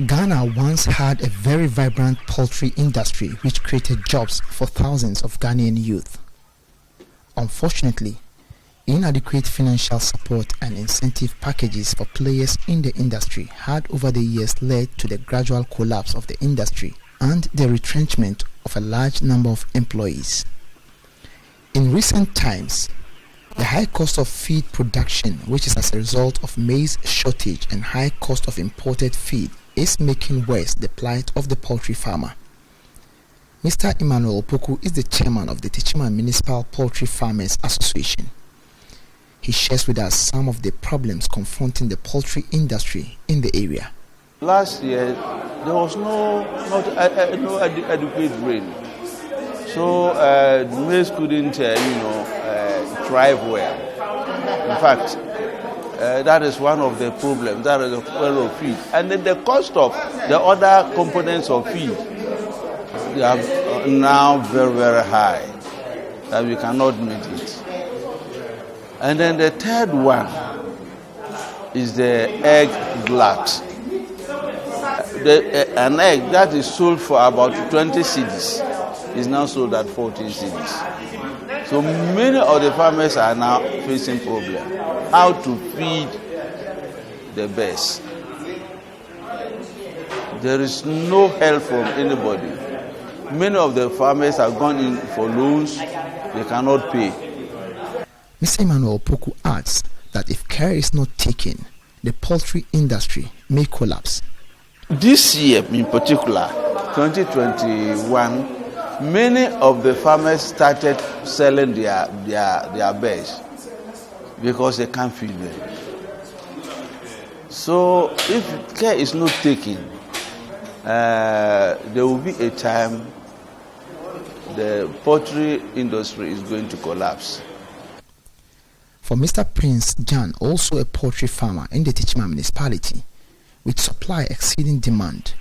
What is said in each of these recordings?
Ghana once had a very vibrant poultry industry which created jobs for thousands of Ghanaian youth. Unfortunately, inadequate financial support and incentive packages for players in the industry had over the years led to the gradual collapse of the industry and the retrenchment of a large number of employees. In recent times, the high cost of feed production, which is as a result of maize shortage and high cost of imported feed, is making worse the plight of the poultry farmer. Mr. Emmanuel Opoku is the chairman of the Techiman Municipal Poultry Farmers Association. He shares with us some of the problems confronting the poultry industry in the area. Last year, there was no adequate rain, so the maize couldn't, thrive well. In fact, that is one of the problems. That is the problem of feed, and then the cost of the other components of feed, they are now very, very high that we cannot meet it. And then the third one is the egg glut. An egg that is sold for about 20 cedis is now sold at 14 cedis. So many of the farmers are now facing problems. How to feed the birds. There is no help from anybody. Many of the farmers have gone in for loans, they cannot pay. Mr. Emmanuel Opoku adds that if care is not taken, the poultry industry may collapse. This year in particular, 2021, many of the farmers started selling their birds because they can't feed them. So if care is not taken, there will be a time the poultry industry is going to collapse. For Mr. Prince Jan, also a poultry farmer in the Techiman municipality, with supply exceeding demand,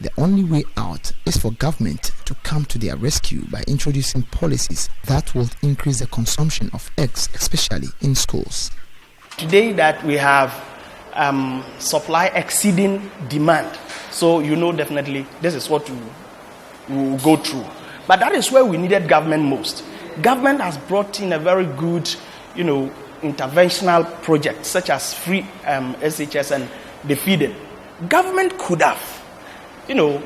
the only way out is for government to come to their rescue by introducing policies that will increase the consumption of eggs, especially in schools. Today that we have supply exceeding demand, so definitely this is what we will go through. But that is where we needed government most. Government has brought in a very good, interventional project such as free SHS and the feeding. Government could have, made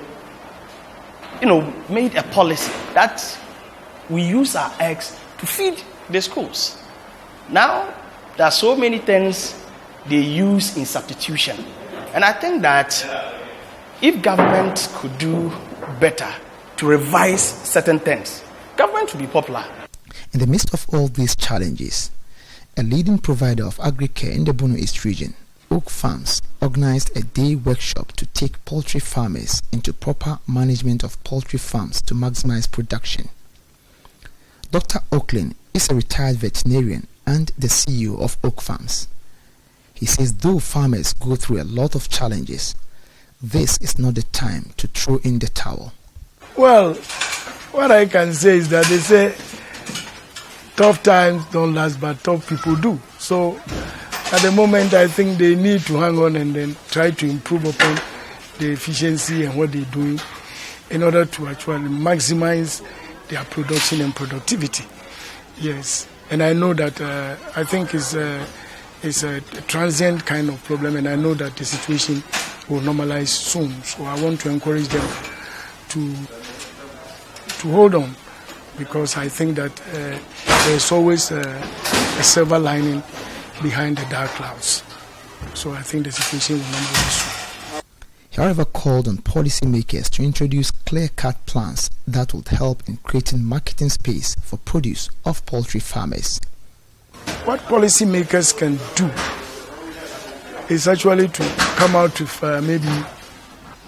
a policy that we use our eggs to feed the schools. Now, there are so many things they use in substitution. And I think that if government could do better to revise certain things, government would be popular. In the midst of all these challenges, a leading provider of agri-care in the Bono East Region, Oak Farms, organized a day workshop to take poultry farmers into proper management of poultry farms to maximize production. Dr. Oakland is a retired veterinarian and the CEO of Oak Farms. He says though farmers go through a lot of challenges, this is not the time to throw in the towel. Well, what I can say is that they say tough times don't last, but tough people do. So at the moment, I think they need to hang on and then try to improve upon the efficiency and what they're doing in order to actually maximize their production and productivity. Yes, and I know that I think it's a transient kind of problem, and I know that the situation will normalize soon. So I want to encourage them to hold on, because I think that there's always a silver lining behind the dark clouds. So I think the situation will normalize soon. He, however, called on policymakers to introduce clear-cut plans that would help in creating marketing space for produce of poultry farmers. What policymakers can do is actually to come out with maybe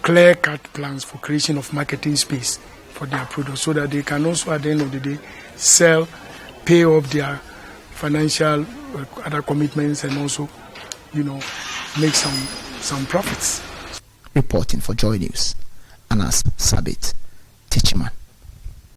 clear-cut plans for creation of marketing space for their produce, so that they can also at the end of the day sell, pay off their financial other commitments, and also make some profits. Reporting for Joy News, Anas Sabit, Techiman.